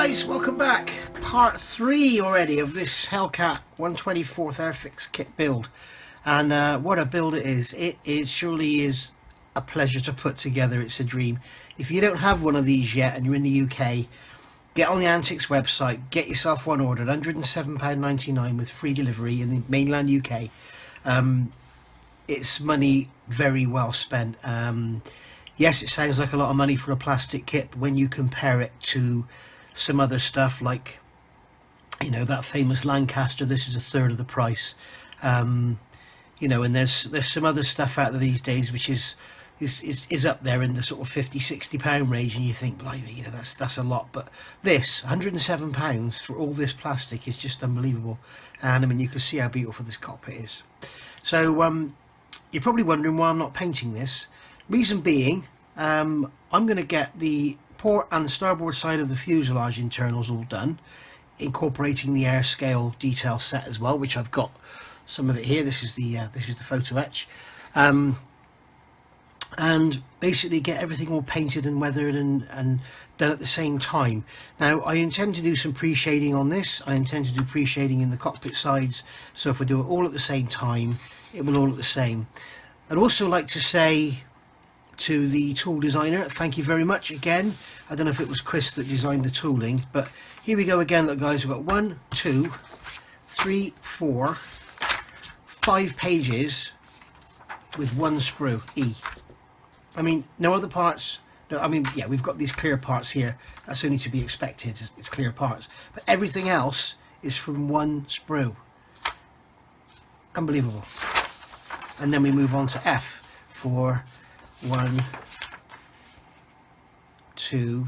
guys, welcome back. Part 3 already of this Hellcat 1/24 Airfix kit build, and what a build it is. It surely is a pleasure to put together. It's a dream. If you don't have one of these yet and you're in the UK, get on the Antics website, get yourself one ordered. £107.99 with free delivery in the mainland UK. It's money very well spent. Yes, it sounds like a lot of money for a plastic kit, but when you compare it to some other stuff like, you know, that famous Lancaster, this is a third of the price. You know, and there's some other stuff out there these days which is up there in the sort of £50-60 range, and you think, blimey, you know, that's a lot. But this £107 for all this plastic is just unbelievable. And I mean, you can see how beautiful this cockpit is. So you're probably wondering why I'm not painting this. Reason being, I'm going to get the port and the starboard side of the fuselage internals all done, incorporating the Airscale detail set as well, which I've got some of it here. This is the photo-etch, and basically get everything all painted and weathered and done at the same time. Now, I intend to do some pre-shading on this. I intend to do pre-shading in the cockpit sides, so if we do it all at the same time, it will all look the same. I'd also like to say to the tool designer, thank you very much again. I don't know if it was Chris that designed the tooling, but here we go again. Look guys, we've got 1, 2, 3, 4, 5 pages with one sprue, E. I mean, no other parts. No, I mean, yeah, we've got these clear parts here. That's only to be expected, it's clear parts. But everything else is from one sprue. Unbelievable. And then we move on to F for 1, 2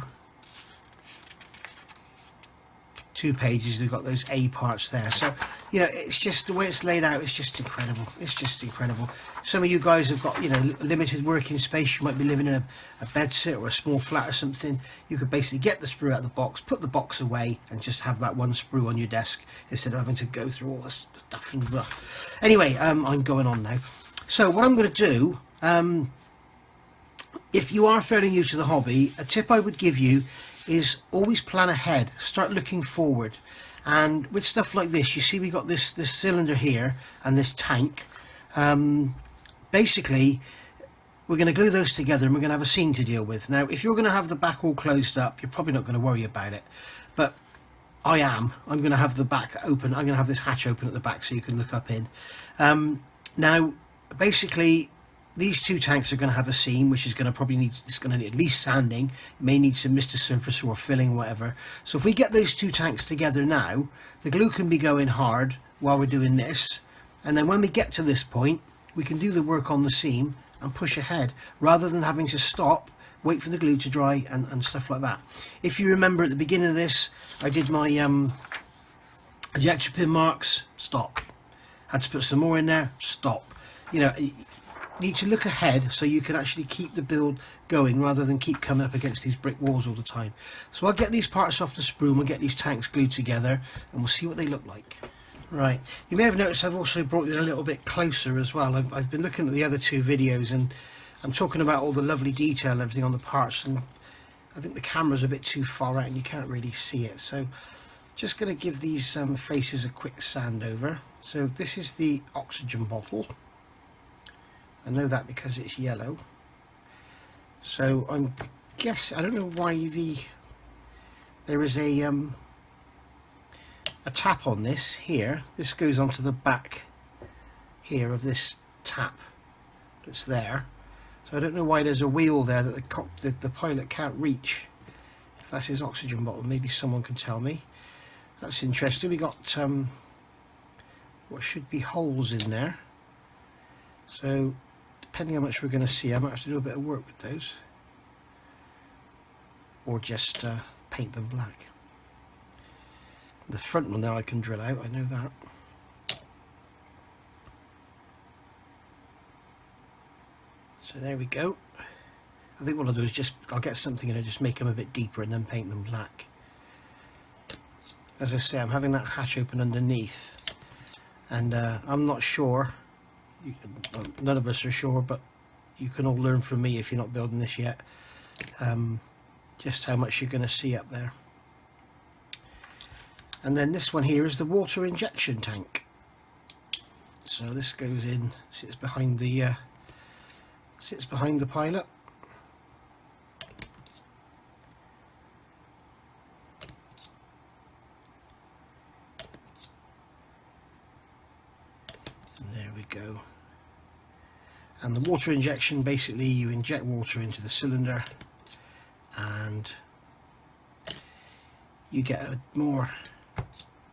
pages. We've got those A parts there. So, you know, it's just the way it's laid out. It's just incredible. It's just incredible. Some of you guys have got, you know, limited working space. You might be living in a bedsit or a small flat or something. You could basically get the sprue out of the box, put the box away, and just have that one sprue on your desk instead of having to go through all this stuff and blah. Anyway, I'm going on now. So what I'm going to do, if you are fairly new to the hobby, a tip I would give you is always plan ahead. Start looking forward. And with stuff like this, you see we got this cylinder here and this tank. Basically, we're going to glue those together and we're going to have a seam to deal with. Now, if you're going to have the back all closed up, you're probably not going to worry about it. But I am. I'm going to have the back open. I'm going to have this hatch open at the back so you can look up in. Now, basically, these two tanks are going to have a seam, which is going to probably need, it's going to need at least sanding. It may need some Mr. Surface or filling, whatever. So if we get those two tanks together now, the glue can be going hard while we're doing this. And then when we get to this point, we can do the work on the seam and push ahead, rather than having to stop, wait for the glue to dry and stuff like that. If you remember at the beginning of this, I did my ejector pin marks, stop. Had to put some more in there, stop. You know, you need to look ahead so you can actually keep the build going rather than keep coming up against these brick walls all the time. So I'll get these parts off the sprue and we'll get these tanks glued together and we'll see what they look like. Right, you may have noticed I've also brought you a little bit closer as well. I've been looking at the other two videos and I'm talking about all the lovely detail and everything on the parts, and I think the camera's a bit too far out and you can't really see it. So just going to give these faces a quick sand over. So this is the oxygen bottle. I know that because it's yellow. So I don't know why there is a tap on this here. This goes onto the back here of this tap that's there. So I don't know why there's a wheel there that the pilot can't reach. If that's his oxygen bottle, maybe someone can tell me. That's interesting. We got what should be holes in there. So depending how much we're going to see, I might have to do a bit of work with those, or just paint them black. The front one there I can drill out, I know that. So there we go. I think what I'll do is I'll get something and I'll just make them a bit deeper and then paint them black. As I say, I'm having that hatch open underneath, and I'm not sure, none of us are sure, but you can all learn from me if you're not building this yet, just how much you're going to see up there. And then this one here is the water injection tank. So this goes in, sits behind the pilot. And there we go. And the water injection, basically you inject water into the cylinder and you get a more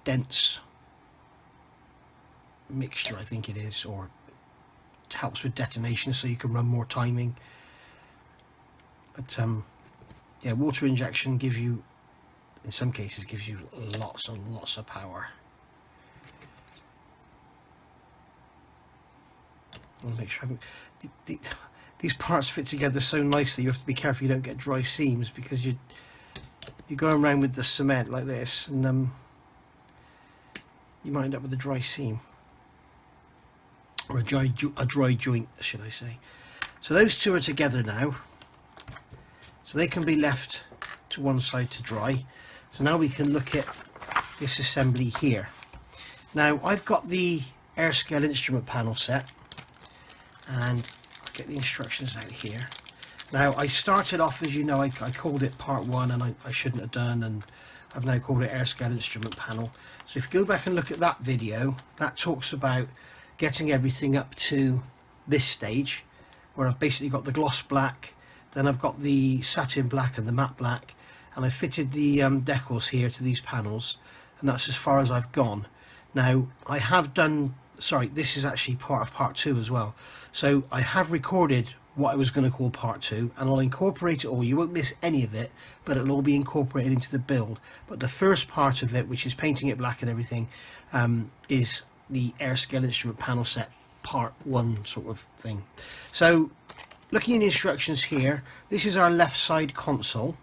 dense mixture, I think it is, or it helps with detonation so you can run more timing. But yeah, water injection gives you, in some cases, gives you lots and lots of power. I'll make sure these parts fit together so nicely. You have to be careful you don't get dry seams, because you're going around with the cement like this, and you might end up with a dry seam, or a dry joint, should I say. So those two are together now, so they can be left to one side to dry. So now we can look at this assembly here. Now I've got the Airscale instrument panel set, and I'll get the instructions out here. Now I started off, as you know, I called it part 1, and I shouldn't have done, and I've now called it Airscale instrument panel. So if you go back and look at that video, that talks about getting everything up to this stage, where I've basically got the gloss black, then I've got the satin black and the matte black, and I fitted the decals here to these panels, and that's as far as I've gone. Now I have done, sorry, this is actually part of part 2 as well. So I have recorded what I was going to call part 2, and I'll incorporate it all. You won't miss any of it, but it'll all be incorporated into the build. But the first part of it, which is painting it black and everything, is the Airscale instrument panel set part 1 sort of thing. So looking at the instructions here, this is our left side console.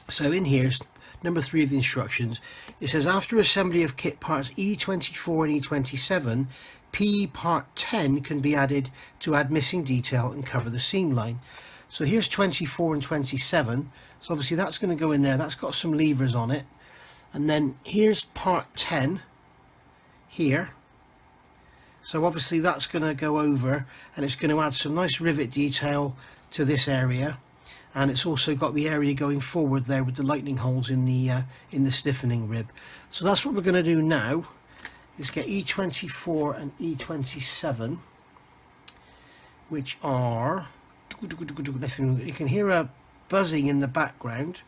So in here's number 3 of the instructions. It says, after assembly of kit parts E24 and E27, P part 10 can be added to add missing detail and cover the seam line. So here's 24 and 27, so obviously that's going to go in there. That's got some levers on it. And then here's part 10 here, so obviously that's going to go over, and it's going to add some nice rivet detail to this area. And it's also got the area going forward there with the lightning holes in the stiffening rib. So that's what we're going to do now, is get E24 and E27, which are, you can hear a buzzing in the background.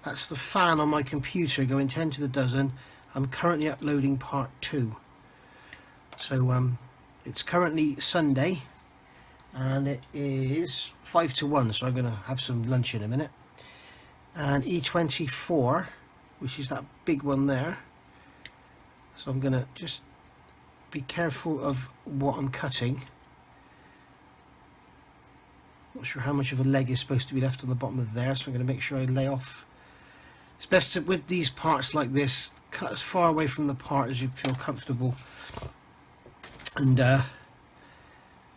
That's the fan on my computer going 10 to the dozen. I'm currently uploading part 2. So it's currently Sunday, and it is 5 to 1, so I'm going to have some lunch in a minute. And E24, which is that big one there, so I'm going to just be careful of what I'm cutting. Not sure how much of a leg is supposed to be left on the bottom of there, so I'm going to make sure I lay off. It's best to, with these parts like this, cut as far away from the part as you feel comfortable, and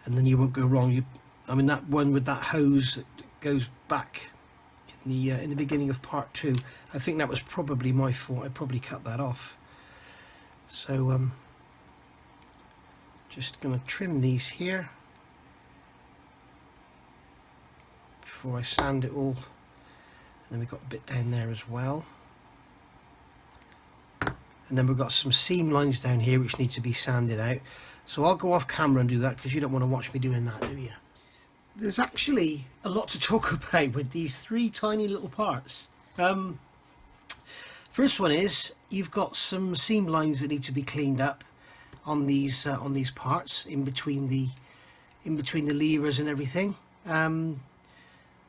then you won't go wrong. I mean, that one with that hose that goes back in the beginning of part 2, I think that was probably my fault. I probably cut that off. So just going to trim these here before I sand it all. And then we've got a bit down there as well. And then we've got some seam lines down here which need to be sanded out. So I'll go off camera and do that, because you don't want to watch me doing that, do you? There's actually a lot to talk about with these 3 tiny little parts. First one is, you've got some seam lines that need to be cleaned up on these parts, in between the levers and everything. And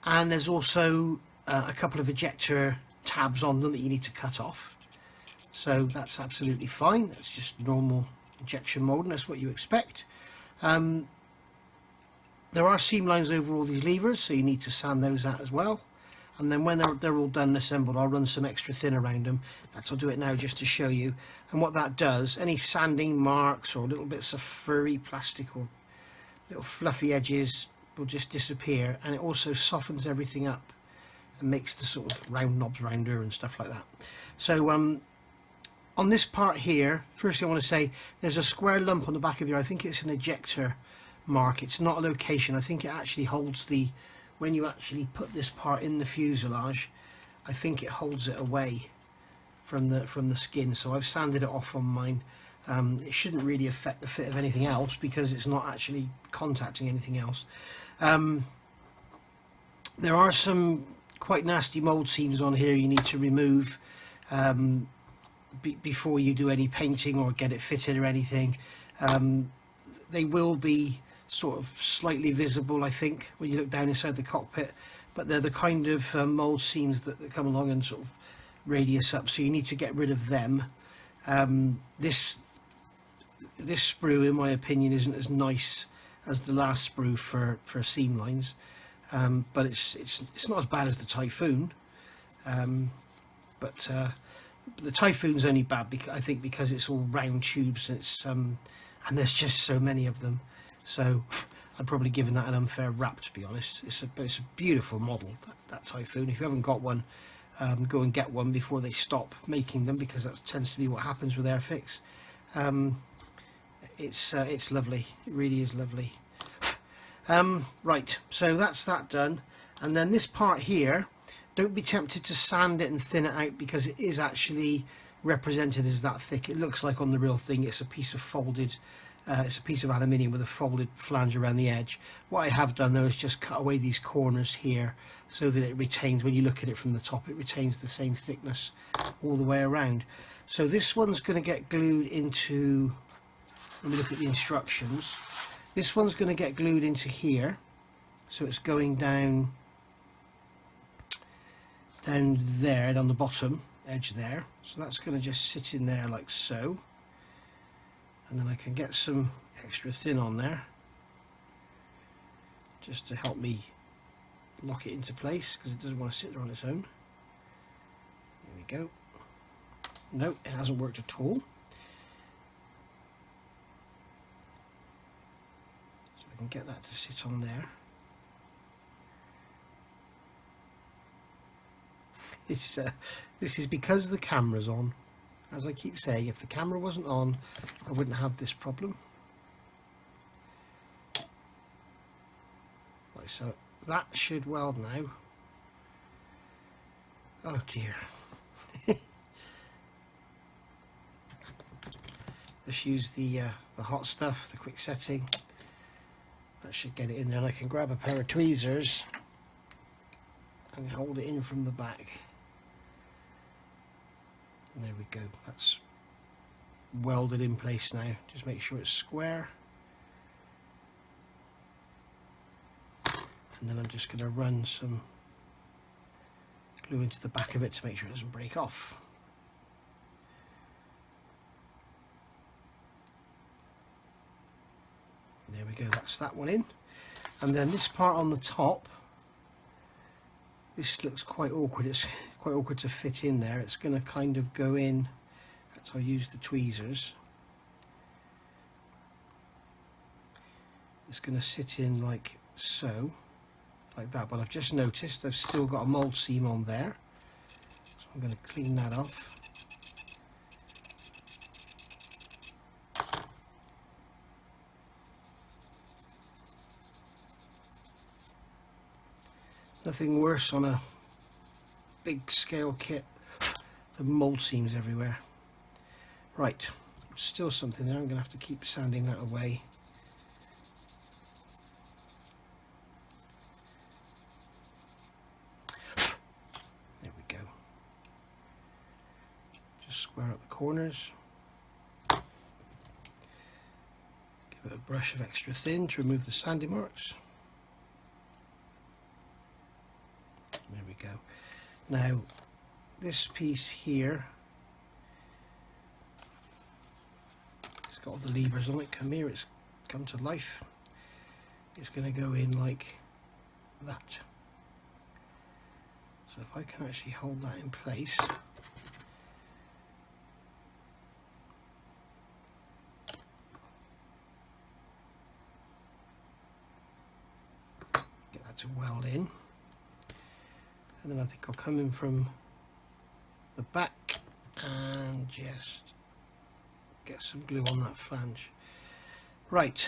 there's also a couple of ejector tabs on them that you need to cut off. So that's absolutely fine. That's just normal injection molding. That's what you expect. There are seam lines over all these levers, so you need to sand those out as well. And then when they're all done and assembled, I'll run some extra thin around them. In fact, I'll do it now just to show you. And what that does, any sanding marks or little bits of furry plastic or little fluffy edges will just disappear, and it also softens everything up and makes the sort of round knobs rounder and stuff like that. So on this part here, firstly I want to say there's a square lump on the back of the ear. I think it's an ejector mark. It's not a location. I think it actually holds the, when you actually put this part in the fuselage, I think it holds it away from the skin. So I've sanded it off on mine. It shouldn't really affect the fit of anything else because it's not actually contacting anything else. There are some quite nasty mold seams on here you need to remove before you do any painting or get it fitted or anything. They will be sort of slightly visible, I think, when you look down inside the cockpit, but they're the kind of mold seams that come along and sort of radius up, so you need to get rid of them. This sprue, in my opinion, isn't as nice as the last sprue for seam lines, but it's not as bad as the Typhoon. But the Typhoon's only bad I think because it's all round tubes, and it's and there's just so many of them. So I'd probably given that an unfair rap, to be honest. It's a beautiful model, that Typhoon. If you haven't got one, go and get one before they stop making them, because that tends to be what happens with Airfix. It's lovely. It really is lovely. Right, so that's that done, and then this part here, don't be tempted to sand it and thin it out, because it is actually represented as that thick. It looks like on the real thing it's a piece of folded, it's a piece of aluminium with a folded flange around the edge. What I have done though is just cut away these corners here so that it retains, when you look at it from the top, it retains the same thickness all the way around. So this one's going to get glued into, let me look at the instructions. This one's going to get glued into here, so it's going down there on the bottom edge there. So that's going to just sit in there like so, and then I can get some extra thin on there just to help me lock it into place, because it doesn't want to sit there on its own. There we go. No, it hasn't worked at all. So I can get that to sit on there. This is because the camera's on. As I keep saying, if the camera wasn't on, I wouldn't have this problem. Right, so that should weld now. Oh dear. Let's use the hot stuff, the quick setting. That should get it in there, and I can grab a pair of tweezers and hold it in from the back. And there we go, that's welded in place now. Just make sure it's square. And then I'm just going to run some glue into the back of it to make sure it doesn't break off. There we go, that's that one in. And then this part on the top, this looks quite awkward. It's quite awkward to fit in there. It's going to kind of go in. So I'll use the tweezers. It's going to sit in like so, like that. But I've just noticed I've still got a mold seam on there, so I'm going to clean that off. Nothing worse on a big scale kit than mold seams everywhere. Right, still something there. I'm going to have to keep sanding that away. There we go. Just square up the corners. Give it a brush of extra thin to remove the sandy marks. There we go. Now this piece here, it's got all the levers on it. Come here, it's come to life. It's going to go in like that. So if I can actually hold that in place, get that to weld in. And then I think I'll come in from the back and just get some glue on that flange. Right,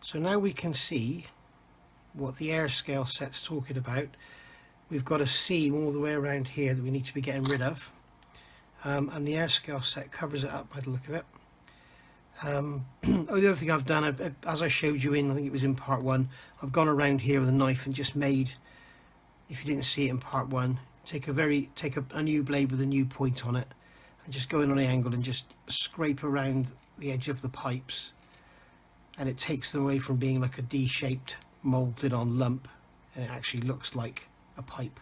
so now we can see what the Airscale set's talking about. We've got a seam all the way around here that we need to be getting rid of, and the Airscale set covers it up by the look of it. The other thing I've done, as I showed you in, I think it was in part 1, I've gone around here with a knife and just made, if you didn't see it in part 1, take a new blade with a new point on it and just go in on the angle and just scrape around the edge of the pipes, and it takes them away from being like a D-shaped molded on lump, and it actually looks like a pipe.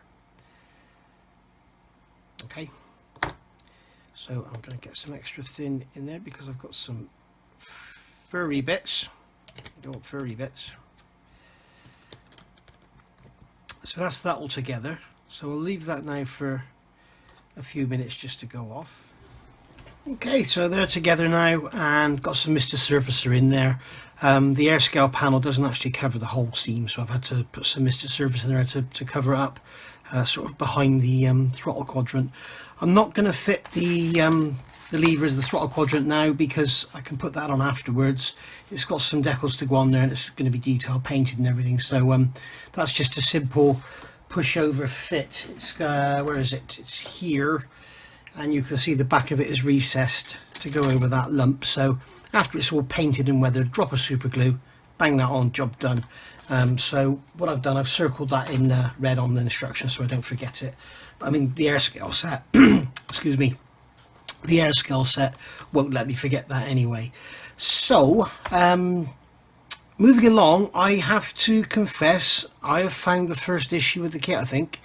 Okay, so I'm going to get some extra thin in there because I've got some furry bits. You don't want furry bits. So that's that all together. So we'll leave that now for a few minutes just to go off. Okay, so they're together now and got some Mr. Surfacer in there. The Airscale panel doesn't actually cover the whole seam, so I've had to put some Mr. Surfacer in there to cover it up, sort of behind the throttle quadrant. I'm not going to fit the levers of the throttle quadrant now because I can put that on afterwards. It's got some decals to go on there and it's going to be detail painted and everything, so that's just a simple pushover fit. It's where is it? It's here, and you can see the back of it is recessed to go over that lump. So after it's all painted and weathered, drop a super glue, bang that on, job done. So what I've done, I've circled that in red on the instructions so I don't forget it. But I mean, the Airscale set, excuse me, the Airscale set won't let me forget that anyway. So moving along, I have to confess I have found the first issue with the kit, I think.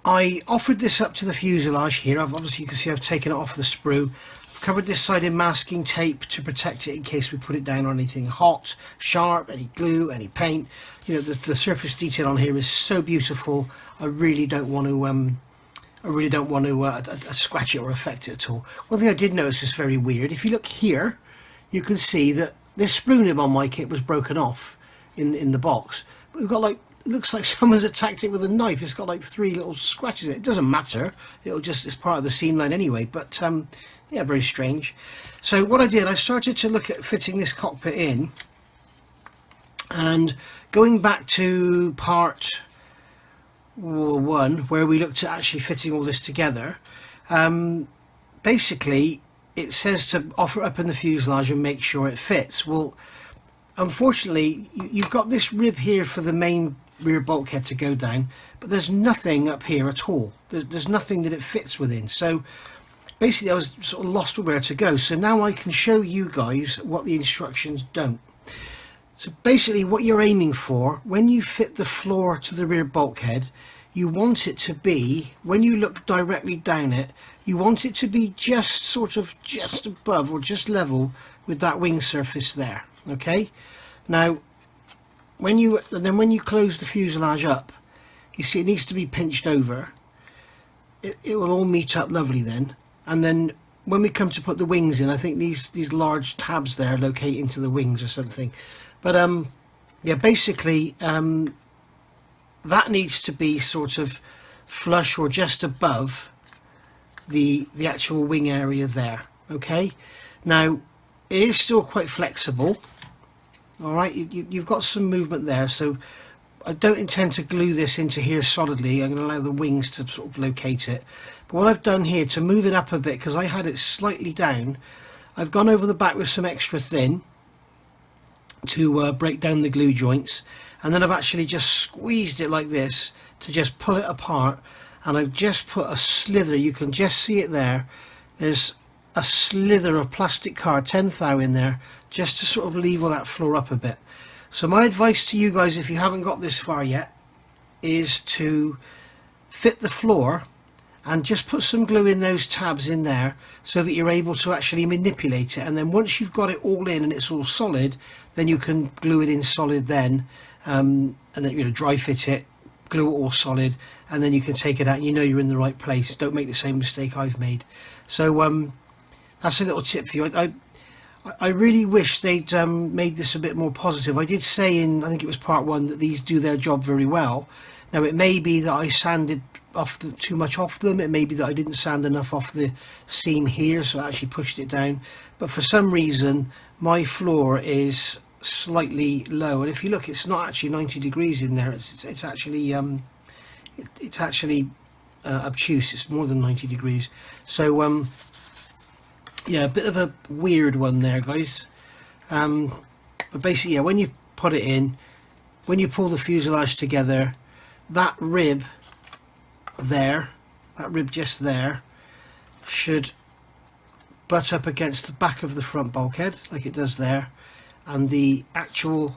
I offered this up to the fuselage here. Obviously you can see I've taken it off the sprue. I've covered this side in masking tape to protect it in case we put it down on anything hot, sharp, any glue, any paint. You know, the surface detail on here is so beautiful. I really don't want to scratch it or affect it at all. One thing I did notice is very weird. If you look here, you can see that this sprue nib on my kit was broken off in the box. But we've got like, it looks like someone's attacked it with a knife. It's got like 3 little scratches in it. It doesn't matter. It's part of the seam line anyway. But yeah, very strange. So what I did, I started to look at fitting this cockpit in, and going back to part 1 where we looked at actually fitting all this together. Basically, it says to offer it up in the fuselage and make sure it fits. Well, unfortunately, you've got this rib here for the main rear bulkhead to go down, but there's nothing up here at all. There's nothing that it fits within. So basically I was sort of lost where to go. So now I can show you guys what the instructions don't. So basically what you're aiming for when you fit the floor to the rear bulkhead, you want it to be, when you look directly down it, you want it to be just above or just level with that wing surface there. Okay, now when you close the fuselage up, you see it needs to be pinched over. It will all meet up lovely then, and then when we come to put the wings in, I think these large tabs there locate into the wings or something. But yeah, basically that needs to be sort of flush or just above the actual wing area there. Okay, now it is still quite flexible. All right, you've got some movement there, so I don't intend to glue this into here solidly. I'm going to allow the wings to sort of locate it. But what I've done here to move it up a bit, because I had it slightly down, I've gone over the back with some extra thin to break down the glue joints, and then I've actually just squeezed it like this to just pull it apart, and I've just put a slither, you can just see it there, there's a slither of plastic card 10 thou in there just to sort of level that floor up a bit. So my advice to you guys, if you haven't got this far yet, is to fit the floor and just put some glue in those tabs in there so that you're able to actually manipulate it, and then once you've got it all in and it's all solid, then you can glue it in solid then, and then dry fit it, glue it all solid, and then you can take it out and you know you're in the right place. Don't make the same mistake I've made. So that's a little tip for you. I really wish they'd made this a bit more positive. I did say in, I think it was part 1, that these do their job very well. Now it may be that I sanded too much off them. It may be that I didn't sand enough off the seam here, so I actually pushed it down. But for some reason my floor is slightly low, and if you look, it's not actually 90 degrees in there. It's actually obtuse. It's more than 90 degrees. So yeah, a bit of a weird one there, guys. But basically, yeah, when you put it in, when you pull the fuselage together, that rib there, that rib just there, should butt up against the back of the front bulkhead like it does there, and the actual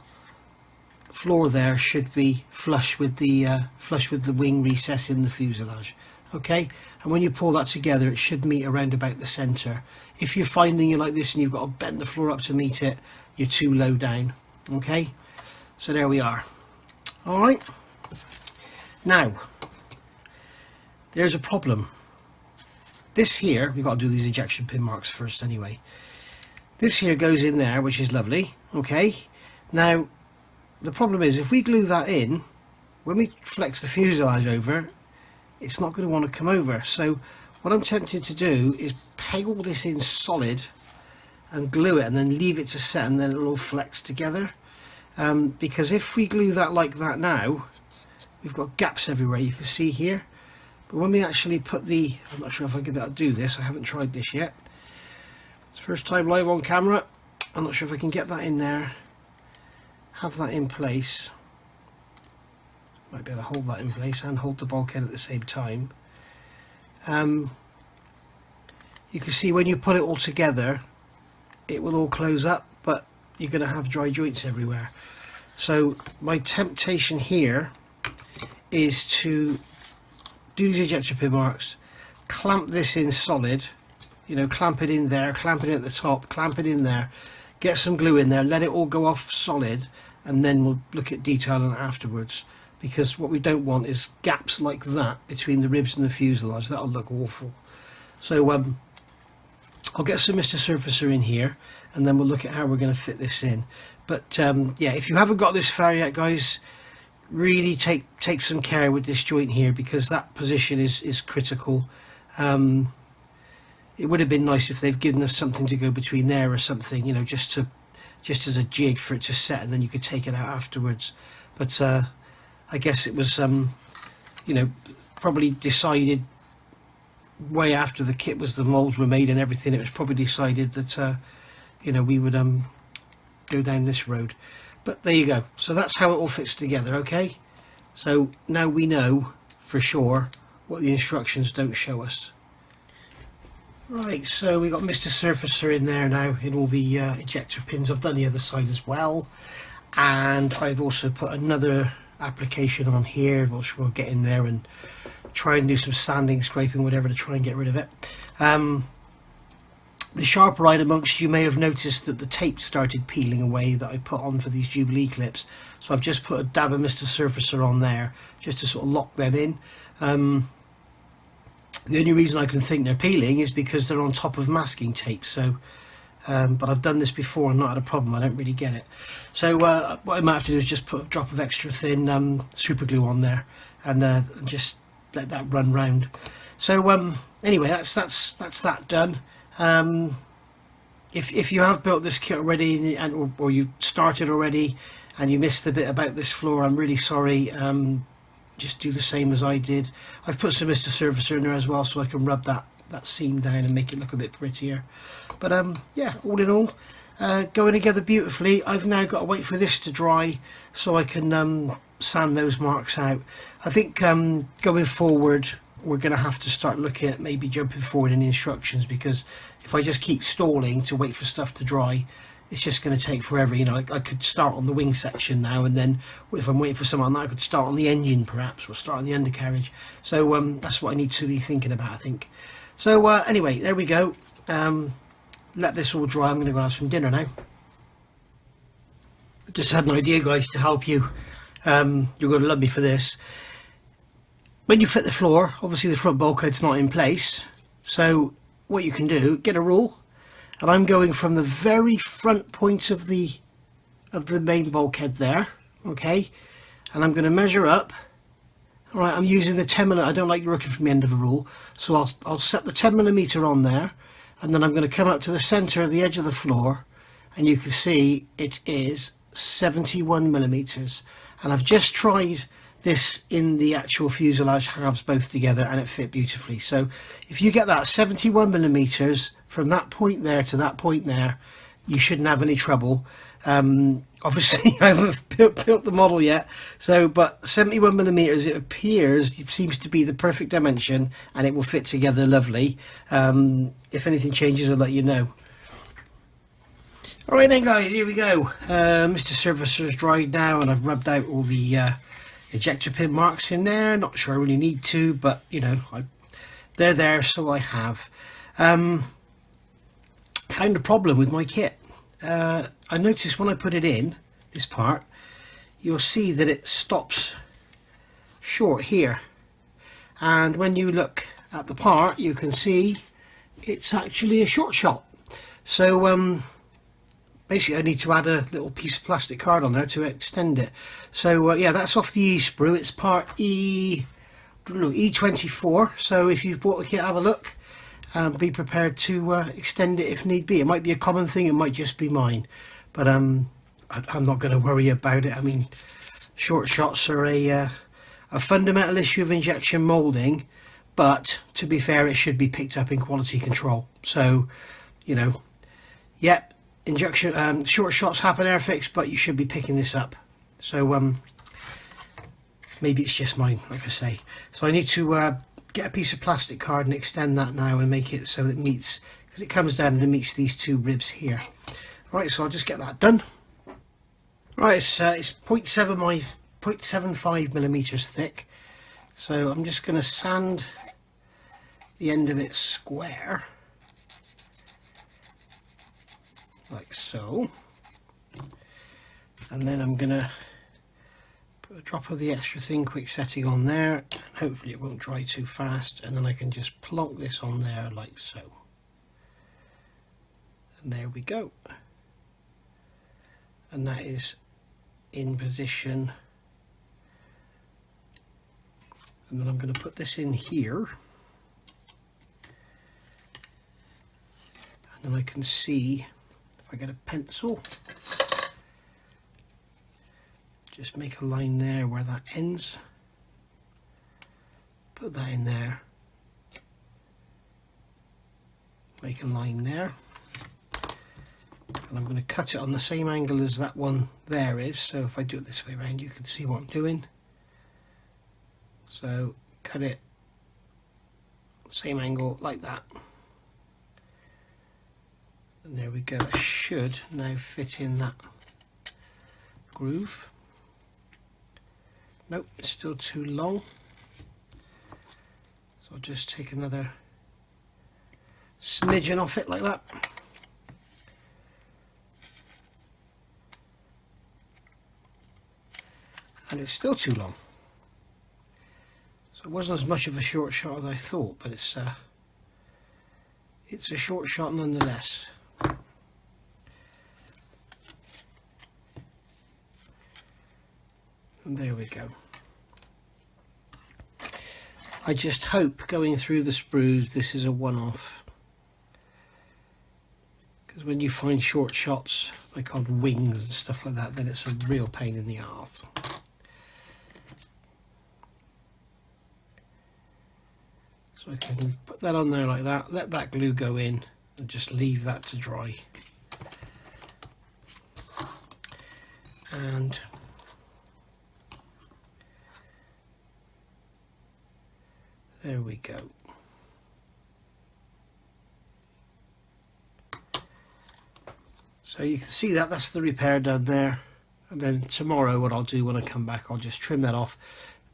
floor there should be flush with the wing recess in the fuselage. Okay, and when you pull that together, it should meet around about the center. If you're finding it like this and you've got to bend the floor up to meet it, you're too low down. Okay, so there we are. All right, now there's a problem. This here, we've got to do these ejection pin marks first anyway. This here goes in there, which is lovely. Okay, now the problem is, if we glue that in, when we flex the fuselage over, it's not going to want to come over. So what I'm tempted to do is peg all this in solid and glue it, and then leave it to set, and then it'll all flex together. Because if we glue that like that now, we've got gaps everywhere, you can see here. But when we actually put the, I'm not sure if I'm going to be able to do this, I haven't tried this yet. It's the first time live on camera. I'm not sure if I can get that in there, have that in place. Might be able to hold that in place and hold the bulkhead at the same time. You can see when you put it all together, it will all close up, but you're going to have dry joints everywhere. So my temptation here is to do these ejection pin marks, clamp this in solid, you know, clamp it in there, clamp it in at the top, clamp it in there, get some glue in there, let it all go off solid, and then we'll look at detailing afterwards. Because what we don't want is gaps like that between the ribs and the fuselage. That'll look awful. So I'll get some Mr. Surfacer in here, and then we'll look at how we're going to fit this in. But yeah, if you haven't got this far yet, guys, really take some care with this joint here, because that position is critical. It would have been nice if they've given us something to go between there or something, you know, just as a jig for it to set, and then you could take it out afterwards. But I guess it was, you know, probably decided way after the kit was, the molds were made and everything, it was probably decided that, you know, we would go down this road. But there you go. So that's how it all fits together, okay? So now we know for sure what the instructions don't show us. Right, so we got Mr. Surfacer in there now in all the ejector pins. I've done the other side as well. And I've also put another application on here, which we'll get in there and try and do some sanding, scraping, whatever, to try and get rid of it. The sharper eyed amongst you may have noticed that the tape started peeling away that I put on for these Jubilee clips, so I've just put a dab of Mr. Surfacer on there just to sort of lock them in. The only reason I can think they're peeling is because they're on top of masking tape, so but I've done this before and not had a problem. I don't really get it. So what I might have to do is just put a drop of extra thin super glue on there, and just let that run round. So anyway, that's that done. If you have built this kit already, or you've started already and you missed the bit about this floor, I'm really sorry. Just do the same as I did. I've put some Mr. Surfacer in there as well, so I can rub that seam down and make it look a bit prettier. But yeah, all in all, going together beautifully. I've now got to wait for this to dry so I can sand those marks out. I think going forward, we're going to have to start looking at maybe jumping forward in the instructions, because if I just keep stalling to wait for stuff to dry, it's just going to take forever. You know, I could start on the wing section now, and then if I'm waiting for something on that, I could start on the engine perhaps, or start on the undercarriage. So that's what I need to be thinking about, I think. So anyway, there we go. Let this all dry. I'm going to go have some dinner now. I just had an idea, guys, to help you. You're going to love me for this. When you fit the floor, obviously the front bulkhead's not in place, so what you can do, get a rule, and I'm going from the very front point of the main bulkhead there, okay, and I'm going to measure up, Alright, I'm using the 10mm. I don't like working from the end of a rule, so I'll set the 10mm on there, and then I'm going to come up to the centre of the edge of the floor, and you can see it is 71mm. And I've just tried this in the actual fuselage halves both together, and it fit beautifully. So if you get that 71mm from that point there to that point there, you shouldn't have any trouble. Obviously I haven't built the model yet, so but 71mm, it appears, it seems to be the perfect dimension, and it will fit together lovely. If anything changes, I'll let you know. Alright then guys, here we go. Mr. Servicer's dried now, and I've rubbed out all the ejector pin marks in there. Not sure I really need to, but you know, they're there, so I have. Found a problem with my kit. I noticed when I put it in, this part, you'll see that it stops short here, and when you look at the part you can see it's actually a short shot. So basically I need to add a little piece of plastic card on there to extend it. So yeah, that's off the E-sprue. It's part E24, so if you've bought the kit, have a look. Be prepared to extend it if need be. It might be a common thing, it might just be mine, but I'm not going to worry about it. I mean, short shots are a fundamental issue of injection moulding, but to be fair, it should be picked up in quality control. So, you know, yep, injection short shots happen Airfix, but you should be picking this up. So maybe it's just mine, like I say. So I need to get a piece of plastic card and extend that now and make it so it meets, because it comes down and it meets these two ribs here. Right, so I'll just get that done. Right, it's 0.75mm thick, so I'm just going to sand the end of it square, like so, and then I'm going to put a drop of the extra thin quick setting on there, and hopefully it won't dry too fast, and then I can just plonk this on there like so, and there we go. And that is in position, and then I'm going to put this in here, and then I can see, if I get a pencil, just make a line there where that ends, put that in there, make a line there, and I'm going to cut it on the same angle as that one there is. So if I do it this way around, you can see what I'm doing. So cut it same angle like that, and there we go. It should now fit in that groove. Nope, it's still too long, so I'll just take another smidgen off it like that. And it's still too long, so it wasn't as much of a short shot as I thought, but it's a short shot nonetheless. And there we go. I just hope going through the sprues this is a one-off, because when you find short shots like on wings and stuff like that, then it's a real pain in the arse. So I can put that on there like that, let that glue go in, and just leave that to dry. And there we go. So you can see that that's the repair done there. And then tomorrow what I'll do when I come back, I'll just trim that off.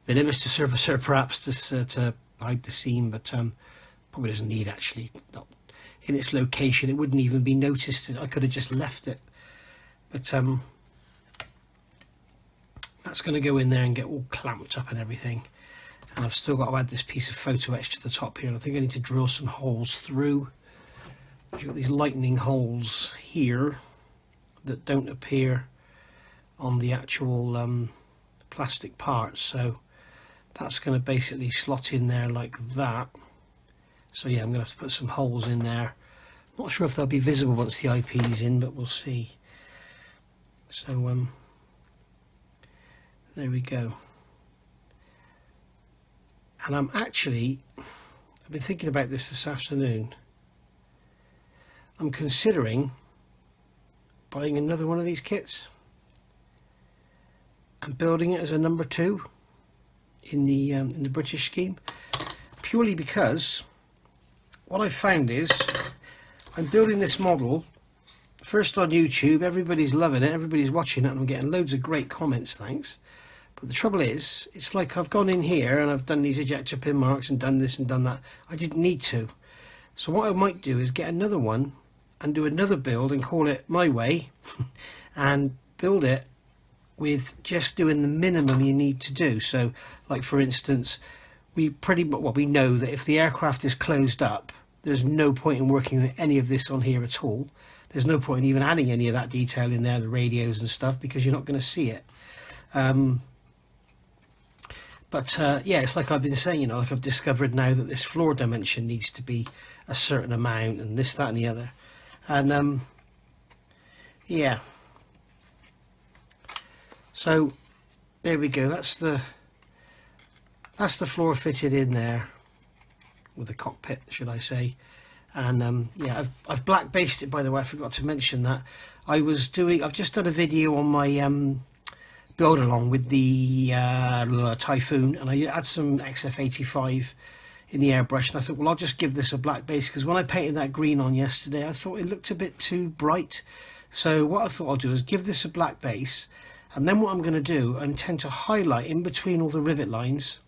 Bit of Mr. Servicer perhaps to hide the seam, but probably doesn't need, actually, not in its location. It wouldn't even be noticed. I could have just left it, but that's going to go in there and get all clamped up and everything. And I've still got to add this piece of photo-etch to the top here, and I think I need to drill some holes through. You've got these lightening holes here that don't appear on the actual plastic parts, so That's going to basically slot in there like that. So yeah, I'm going to have to put some holes in there. Not sure if they'll be visible once the IP's in, but we'll see. So there we go. And I've been thinking about this afternoon. I'm considering buying another one of these kits and building it as a number 2 in the British scheme, purely because what I found is I'm building this model first on YouTube. Everybody's loving it, everybody's watching it, and I'm getting loads of great comments, thanks. But the trouble is, it's like I've gone in here and I've done these ejector pin marks and done this and done that. I didn't need to. So what I might do is get another one and do another build and call it my way and build it with just doing the minimum you need to do. So like for instance, we know that if the aircraft is closed up, there's no point in working with any of this on here at all. There's no point in even adding any of that detail in there, the radios and stuff, because you're not going to see it. Yeah, it's like I've been saying, you know, like I've discovered now that this floor dimension needs to be a certain amount and this, that and the other. And yeah. So there we go. That's the floor fitted in there, with the cockpit, should I say. And yeah, I've black based it, by the way. I forgot to mention that. I've just done a video on my build along with the Typhoon, and I had some XF-85 in the airbrush, and I thought, well, I'll just give this a black base, because when I painted that green on yesterday, I thought it looked a bit too bright. So what I thought I'll do is give this a black base, and then what I'm going to do, I intend to highlight in between all the rivet lines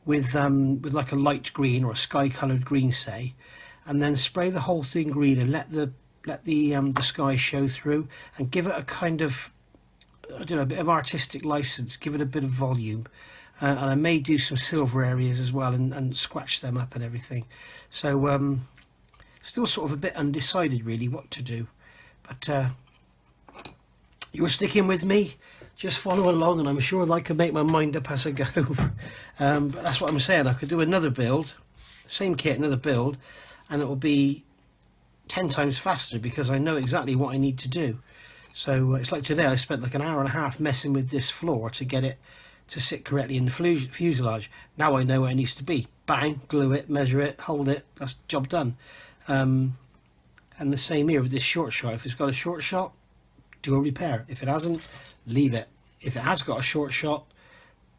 with like a light green or a sky coloured green, say, and then spray the whole thing green and let the sky show through, and give it a kind of, I don't know, a bit of artistic license, give it a bit of volume, and I may do some silver areas as well and scratch them up and everything. So still sort of a bit undecided really what to do, but you're sticking with me, just follow along, and I'm sure I can make my mind up as I go. But that's what I'm saying, I could do another build, same kit, another build, and it will be 10 times faster because I know exactly what I need to do. So it's like today I spent like an hour and a half messing with this floor to get it to sit correctly in the fuselage. Now I know where it needs to be. Bang, glue it, measure it, hold it, that's job done. And the same here with this short shot. If it's got a short shot, do a repair. If it hasn't, leave it. If it has got a short shot,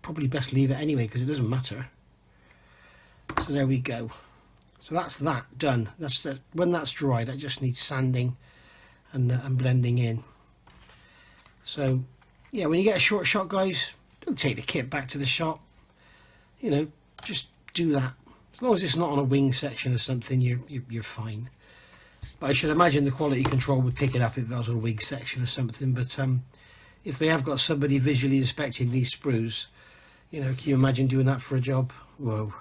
probably best leave it anyway because it doesn't matter. So there we go. So that's that done. When that's dry, that just needs sanding and blending in. So yeah, when you get a short shot, guys, don't take the kit back to the shop. You know, just do that. As long as it's not on a wing section or something, you're fine. But I should imagine the quality control would pick it up if it was on a wing section or something. But if they have got somebody visually inspecting these sprues, you know, can you imagine doing that for a job? Whoa,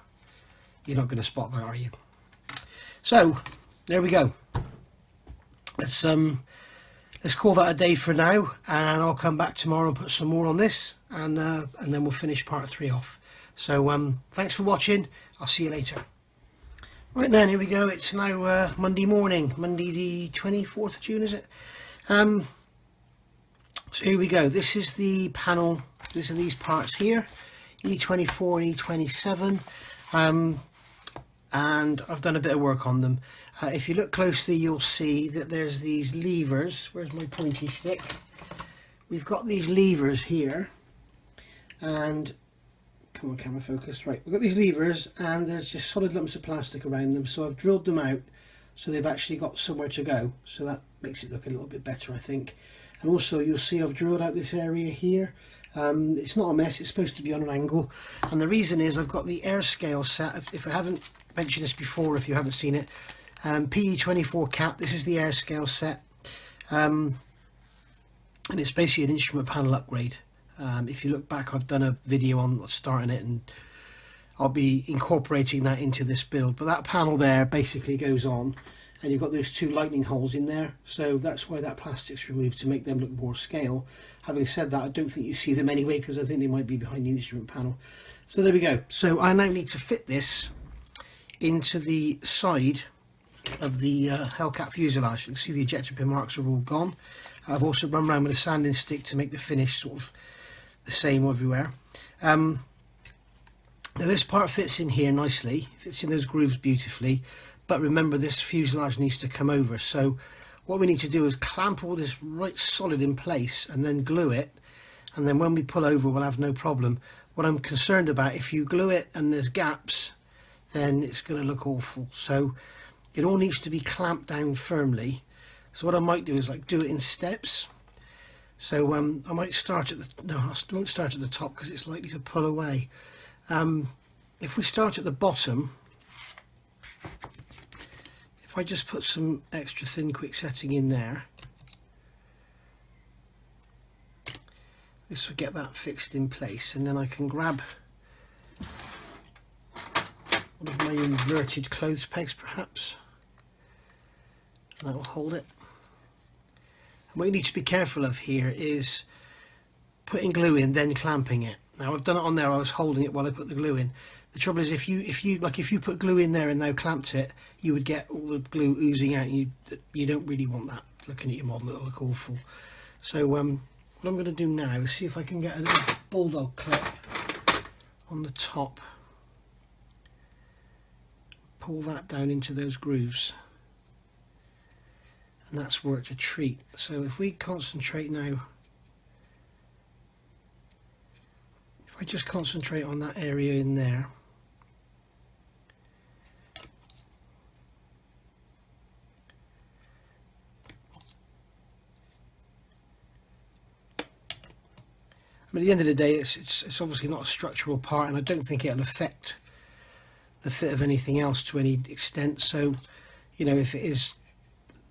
you're not going to spot that, are you? So there we go. Let's call that a day for now, and I'll come back tomorrow and put some more on this, and then we'll finish part 3 off. So thanks for watching. I'll see you later. Right then, here we go. It's now Monday morning, Monday the 24th of June, is it? So here we go. This is the panel. These are these parts here, E24 and E27, and I've done a bit of work on them. If you look closely, you'll see that there's these levers. Where's my pointy stick? We've got these levers here, and come on, camera focus. Right, we've got these levers, and there's just solid lumps of plastic around them. So I've drilled them out, so they've actually got somewhere to go. So that makes it look a little bit better, I think. And also, you'll see I've drilled out this area here. It's not a mess. It's supposed to be on an angle, and the reason is I've got the Airscale set. If I haven't mentioned this before, if you haven't seen it, PE24 cap. This is the Airscale set, and it's basically an instrument panel upgrade. If you look back, I've done a video on starting it, and I'll be incorporating that into this build. But that panel there basically goes on, and you've got those two lightning holes in there, so that's why that plastic's removed, to make them look more scale. Having said that, I don't think you see them anyway, because I think they might be behind the instrument panel. So there we go. So I now need to fit this into the side of the Hellcat fuselage. You can see the ejector pin marks are all gone. I've also run around with a sanding stick to make the finish sort of the same everywhere. Now this part fits in here nicely, fits in those grooves beautifully, but remember this fuselage needs to come over, so what we need to do is clamp all this right solid in place and then glue it, and then when we pull over we'll have no problem. What I'm concerned about, if you glue it and there's gaps, then it's going to look awful, so it all needs to be clamped down firmly. So what I might do is like do it in steps. So I might start at the, no, I won't start at the top because it's likely to pull away. If we start at the bottom, if I just put some extra thin quick setting in there, this will get that fixed in place, and then I can grab one of my inverted clothes pegs perhaps, and that will hold it. And what you need to be careful of here is putting glue in then clamping it. Now I've done it on there, I was holding it while I put the glue in. The trouble is if you put glue in there and now clamped it, you would get all the glue oozing out, and you don't really want that looking at your model. It'll look awful. So what I'm going to do now is see if I can get a little bulldog clip on the top, pull that down into those grooves, and that's worked a treat. So if we concentrate now, if I just concentrate on that area in there, I mean, at the end of the day, it's obviously not a structural part, and I don't think it'll affect the fit of anything else to any extent. So, you know, if it is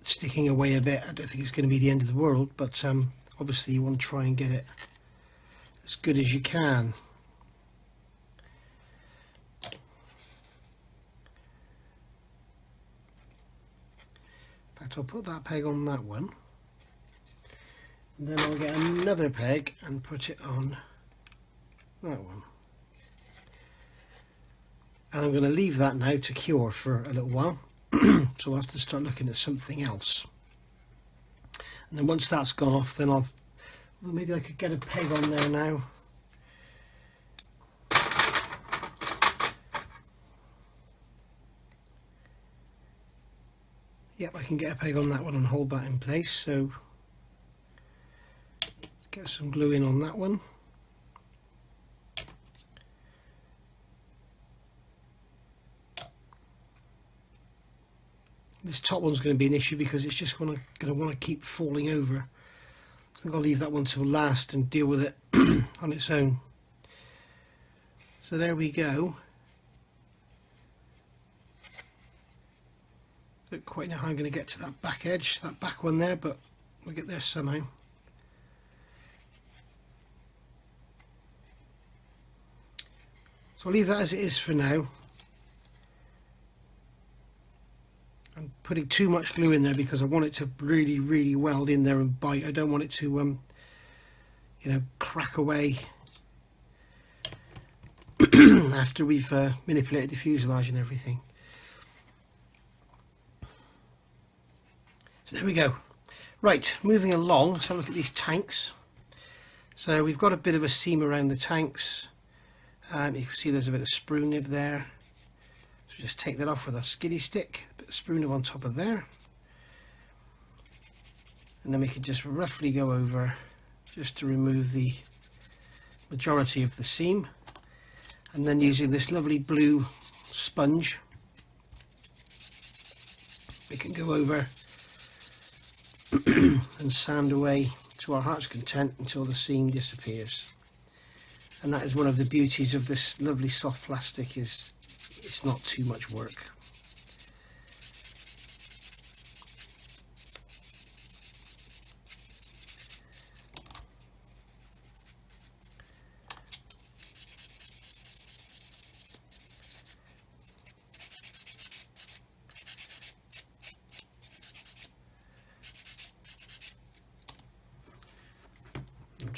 sticking away a bit, I don't think it's going to be the end of the world, but obviously you want to try and get it as good as you can. In fact, I'll put that peg on that one, and then I'll get another peg and put it on that one. And I'm going to leave that now to cure for a little while. So I'll have to start looking at something else. And then once that's gone off, then well, maybe I could get a peg on there now. Yep, I can get a peg on that one and hold that in place. So get some glue in on that one. This top one's going to be an issue because it's just going to want to keep falling over. So I think I'll leave that one till last and deal with it on its own. So there we go. Don't quite know how I'm going to get to that back edge, that back one there, but we'll get there somehow. So I'll leave that as it is for now. I'm putting too much glue in there because I want it to really weld in there and bite. I don't want it to you know, crack away after we've manipulated the fuselage and everything. So there we go. Right, moving along, let's have a look at these tanks. So we've got a bit of a seam around the tanks. You can see there's a bit of sprue nib there. So just take that off with a skiddy stick, a bit of sprue nib on top of there. And then we can just roughly go over just to remove the majority of the seam. And then using this lovely blue sponge, we can go over and sand away to our heart's content until the seam disappears. And that is one of the beauties of this lovely soft plastic, is it's not too much work.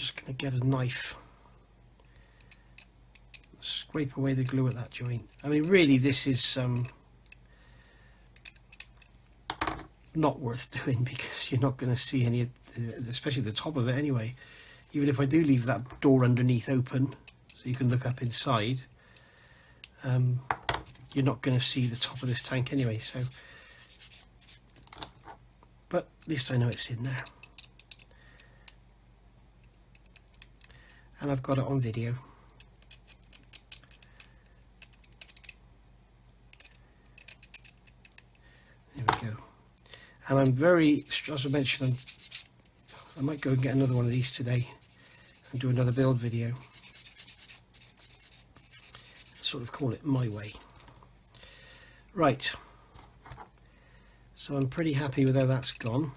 just going to get a knife, scrape away the glue at that joint. I mean, really, this is not worth doing, because you're not going to see any, especially the top of it anyway. Even if I do leave that door underneath open so you can look up inside, you're not going to see the top of this tank anyway. So, but at least I know it's in there, and I've got it on video. There we go. And I'm very, as I mentioned, I might go and get another one of these today and do another build video. Sort of call it my way. Right. So I'm pretty happy with how that's gone.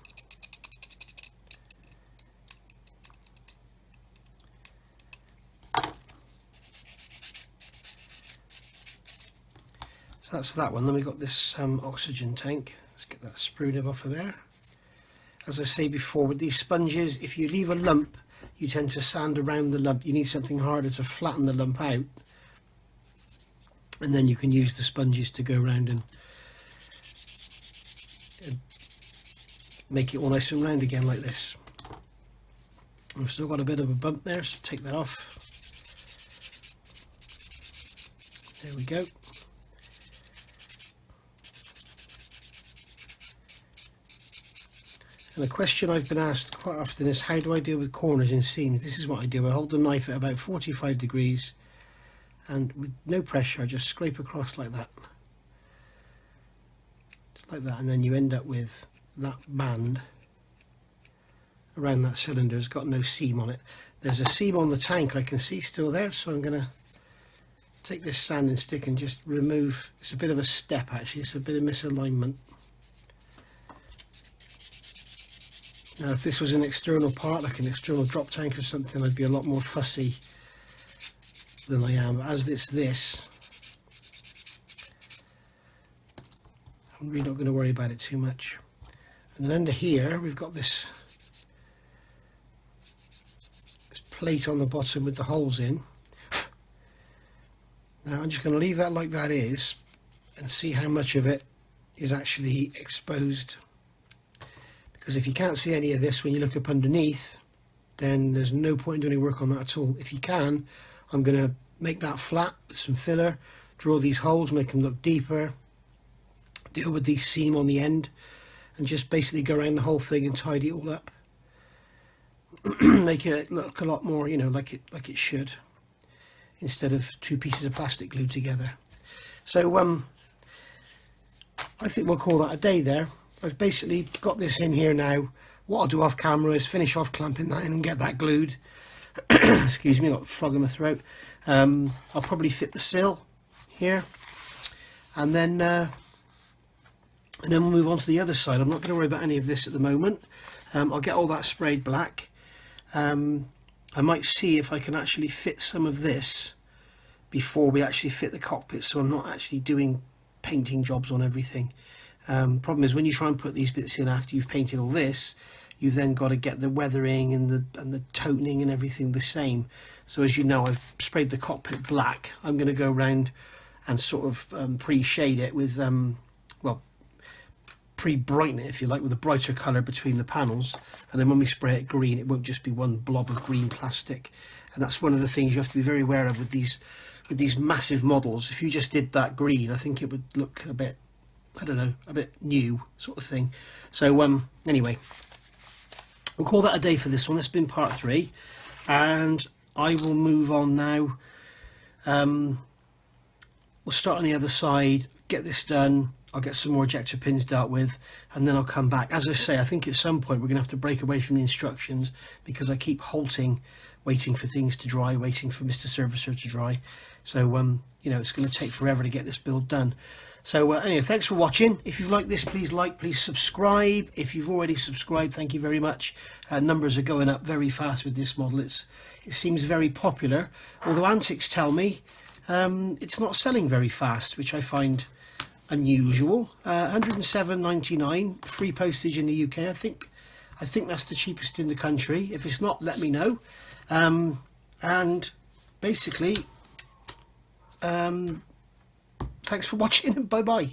So that's that one. Then we've got this oxygen tank. Let's get that sprue nib off of there. As I say before, with these sponges, if you leave a lump, you tend to sand around the lump. You need something harder to flatten the lump out, and then you can use the sponges to go around and make it all nice and round again like this. I've still got a bit of a bump there, so take that off. There we go. And a question I've been asked quite often is, how do I deal with corners in seams? This is what I do. I hold the knife at about 45 degrees, and with no pressure I just scrape across like that. Just like that, and then you end up with that band around that cylinder. It's got no seam on it. There's a seam on the tank I can see still there, so I'm going to take this sanding stick and just remove. It's a bit of a step actually, it's a bit of misalignment. Now if this was an external part, like an external drop tank or something, I'd be a lot more fussy than I am. But as it's this, I'm really not going to worry about it too much. And then under here we've got this plate on the bottom with the holes in. Now I'm just going to leave that like that is and see how much of it is actually exposed. Because if you can't see any of this when you look up underneath, then there's no point in doing any work on that at all. If you can, I'm going to make that flat with some filler, draw these holes, make them look deeper, deal with the seam on the end, and just basically go around the whole thing and tidy it all up. Make it look a lot more, you know, like it should, instead of two pieces of plastic glued together. So I think we'll call that a day there. I've basically got this in here now. What I'll do off camera is finish off clamping that in and get that glued. Excuse me, I've got a frog in my throat. I'll probably fit the sill here, and then we'll move on to the other side. I'm not going to worry about any of this at the moment. I'll get all that sprayed black. I might see if I can actually fit some of this before we actually fit the cockpit, so I'm not actually doing painting jobs on everything. Problem is, when you try and put these bits in after you've painted all this, you've then got to get the weathering and the toning and everything the same. So as you know, I've sprayed the cockpit black. I'm going to go around and sort of pre-shade it with well, pre-brighten it if you like, with a brighter colour between the panels, and then when we spray it green, it won't just be one blob of green plastic. And that's one of the things you have to be very aware of with these massive models. If you just did that green, I think it would look a bit, I don't know, a bit new sort of thing. So anyway, we'll call that a day for this one. That's been part 3, and I will move on now. We'll start on the other side, get this done. I'll get some more ejector pins dealt with, and then I'll come back. As I say, I think at some point we're going to have to break away from the instructions, because I keep halting, waiting for things to dry, waiting for Mr. Servicer to dry. So you know, it's going to take forever to get this build done. So anyway, thanks for watching. If you've liked this, please like, please subscribe. If you've already subscribed, thank you very much. Numbers are going up very fast with this model. It seems very popular, although Antics tell me it's not selling very fast, which I find unusual. 107.99 free postage in the UK. I think I think that's the cheapest in the country. If it's not, let me know. And basically, thanks for watching, and bye bye.